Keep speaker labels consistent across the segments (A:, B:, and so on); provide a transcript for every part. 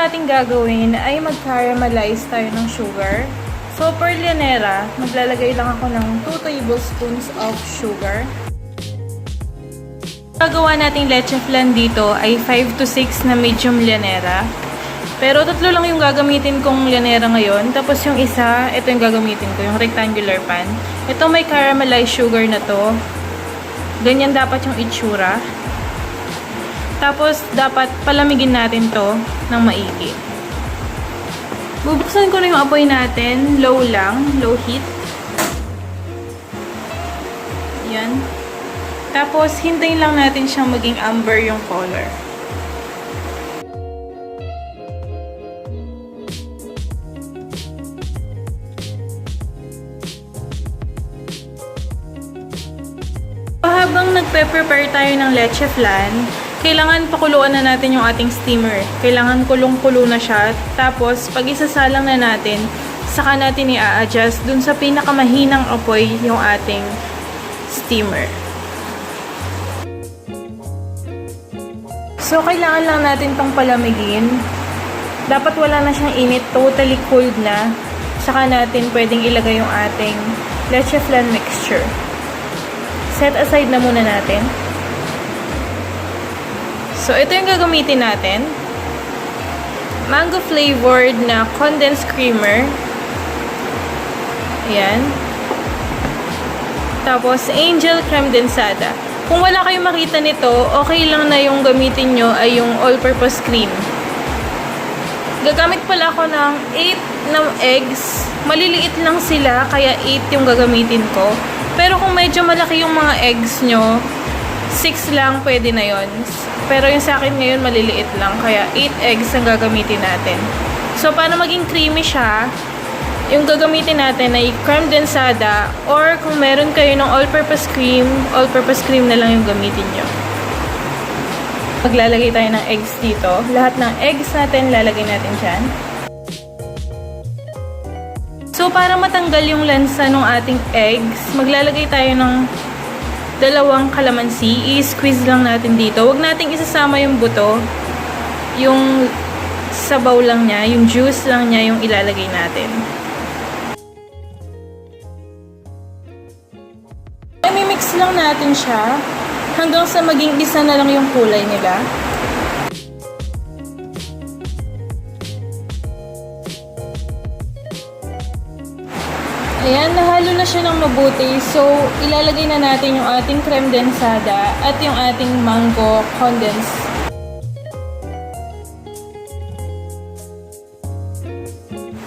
A: natin gagawin ay mag-caramelize tayo ng sugar. So, per llanera, maglalagay lang ako ng 2 tablespoons of sugar. Gagawa nating leche flan dito ay 5 to 6 na medium llanera. Pero 3 lang yung gagamitin kong llanera ngayon. Tapos yung isa, ito yung gagamitin ko, yung rectangular pan. Ito may caramelized sugar na to. Ganyan dapat yung itsura. Tapos, dapat palamigin natin to ng maigi. Bubuksan ko na yung apoy natin. Low lang. Low heat. Yan. Tapos, hintayin lang natin siyang maging amber yung color. Habang nagpe-prepare tayo ng leche flan, kailangan pakuluan na natin yung ating steamer. Kailangan kulong-kulo na siya. Tapos, pag isasalang na natin, saka natin i-adjust dun sa pinakamahinang apoy yung ating steamer. So, kailangan lang natin pang palamigin. Dapat wala na siyang init, totally cold na. Saka natin pwedeng ilagay yung ating leche flan mixture. Set aside na muna natin. So, ito yung gagamitin natin. Mango flavored na condensed creamer. Ayan. Tapos, Angel Kremdensada. Kung wala kayong makita nito, okay lang na yung gamitin nyo ay yung all-purpose cream. Gagamit pala ako ng 8 na eggs. Maliliit lang sila, kaya 8 yung gagamitin ko. Pero kung medyo malaki yung mga eggs nyo, 6 lang pwede na yon. Pero yung sa akin ngayon maliliit lang, kaya 8 eggs ang gagamitin natin. So, para maging creamy siya, yung gagamitin natin ay Kremdensada, or kung meron kayo ng all-purpose cream na lang yung gamitin nyo. Maglalagay tayo ng eggs dito. Lahat ng eggs natin, lalagay natin dyan. So, para matanggal yung lansa ng ating eggs, maglalagay tayo ng 2 calamansi. I-squeeze lang natin dito. Huwag nating isasama yung buto. Yung sabaw lang niya, yung juice lang niya yung ilalagay natin. I-mix lang natin siya hanggang sa maging isa na lang yung kulay nila. Ayan, nahalo na siya ng mabuti. So, ilalagay na natin yung ating Kremdensada at yung ating mango condensed.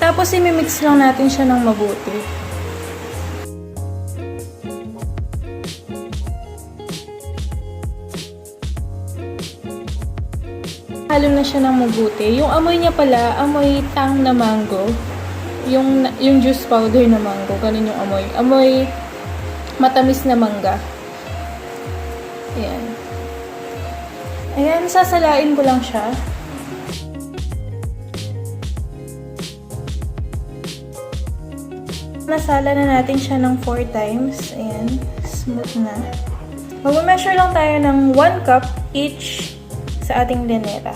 A: Tapos, imimix lang natin siya ng mabuti. Halo na siya ng mabuti. Yung amoy niya pala, amoy tang na mango. Yung juice powder na mango, ganun yung amoy. Amoy matamis na mangga. Ayan. Ayan, sasalain ko lang siya. Nasala na natin siya ng 4 times. Ayan, smooth na. Mag-measure lang tayo ng 1 cup each sa ating llanera.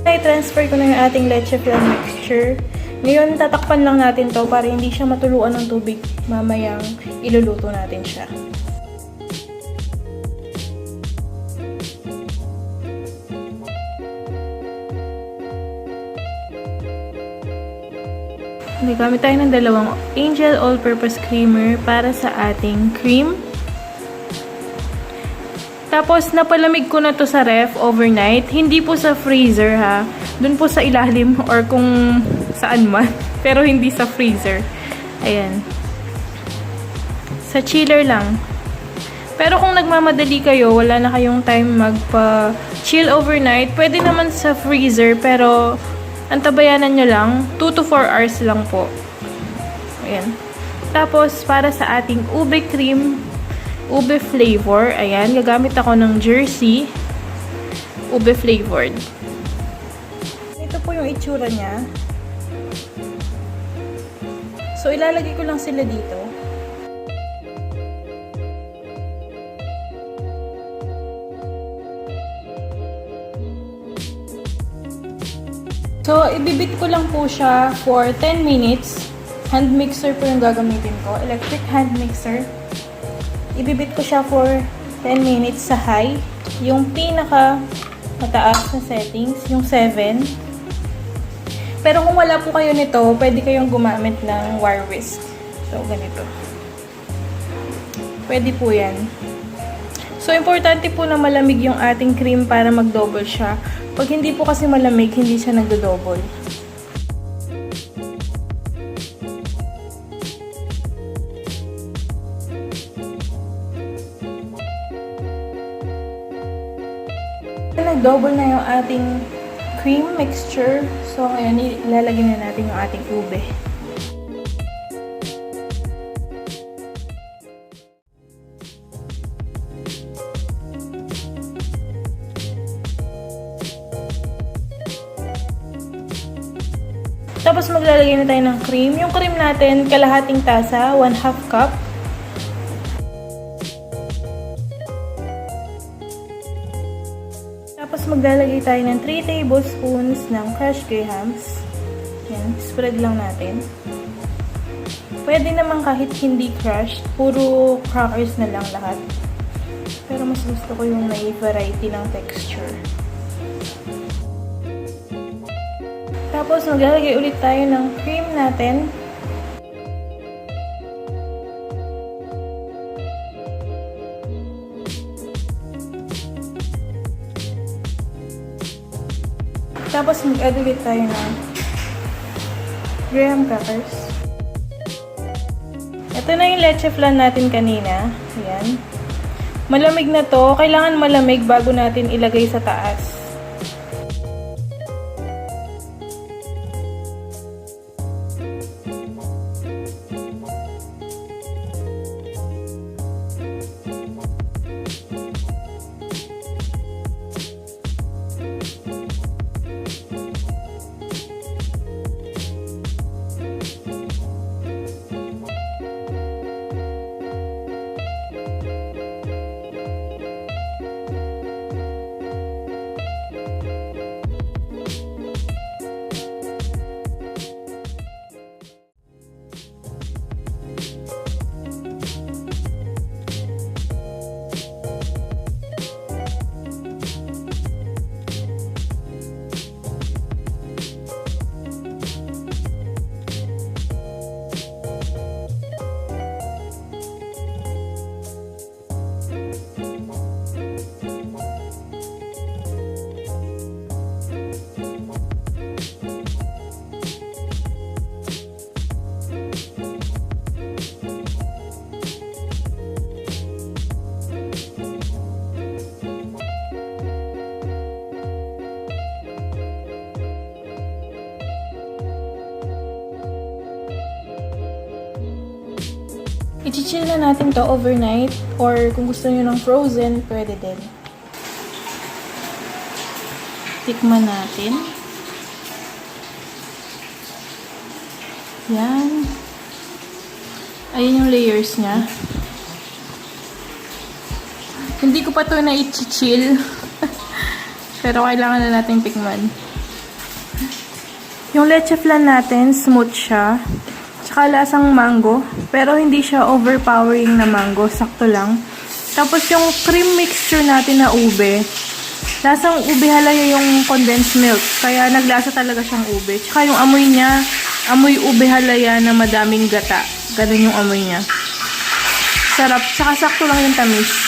A: I-transfer ko na yung ating leche flan mixture. Ngayon, tatakpan lang natin to para hindi siya matuluan ng tubig mamayang iluluto natin siya. Gamit tayo ng 2 Angel all-purpose creamer para sa ating cream. Tapos, napalamig ko na to sa ref overnight. Hindi po sa freezer, ha. Doon po sa ilalim or kung saan man. Pero hindi sa freezer. Ayan. Sa chiller lang. Pero kung nagmamadali kayo, wala na kayong time magpa-chill overnight, pwede naman sa freezer. Pero, antabayanan nyo lang. 2 to 4 hours lang po. Ayan. Tapos, para sa ating ube cream, ube flavor. Ayan, gagamit ako ng Jersey. Ube flavored. Ito po yung itsura niya. So, ilalagay ko lang sila dito. So, ibibit ko lang po siya for 10 minutes. Hand mixer po yung gagamitin ko. Electric hand mixer. Ibibit ko siya for 10 minutes sa high. Yung pinaka mataas na settings, yung 7. Pero kung wala po kayo nito, pwede kayong gumamit ng wire whisk. So, ganito. Pwede po yan. So, importante po na malamig yung ating cream para mag-double siya. Pag hindi po kasi malamig, hindi siya nagdo-double. Nag-double na yung ating cream mixture. So, ngayon, ilalagay na natin yung ating ube. Tapos, maglalagay na tayo ng cream. Yung cream natin, kalahating tasa, 1/2 cup. Tapos, maglalagay tayo ng 3 tablespoons ng crushed grahams. Yan, spread lang natin. Pwede naman kahit hindi crushed, puro crackers na lang lahat. Pero mas gusto ko yung may variety ng texture. Tapos, maglalagay ulit tayo ng cream natin. Tapos, mag-add ulit tayo ng graham crackers. Ito na yung leche flan natin kanina. Ayan. Malamig na to. Kailangan malamig bago natin ilagay sa taas. I-chill na natin to overnight or kung gusto niyo ng frozen, pwede din. Tikman natin. Yan. Ayan yung layers niya. Hindi ko pa to na i-chill. Pero kailangan na natin tikman. Yung leche flan natin, smooth siya. Tsaka lasang mango. Pero hindi siya overpowering na mango. Sakto lang. Tapos yung cream mixture natin na ube. Lasang ube halaya yung condensed milk. Kaya naglasa talaga siyang ube. Tsaka yung amoy niya, amoy ube halaya na madaming gata. Ganun yung amoy niya. Sarap. Tsaka sakto lang yung tamis.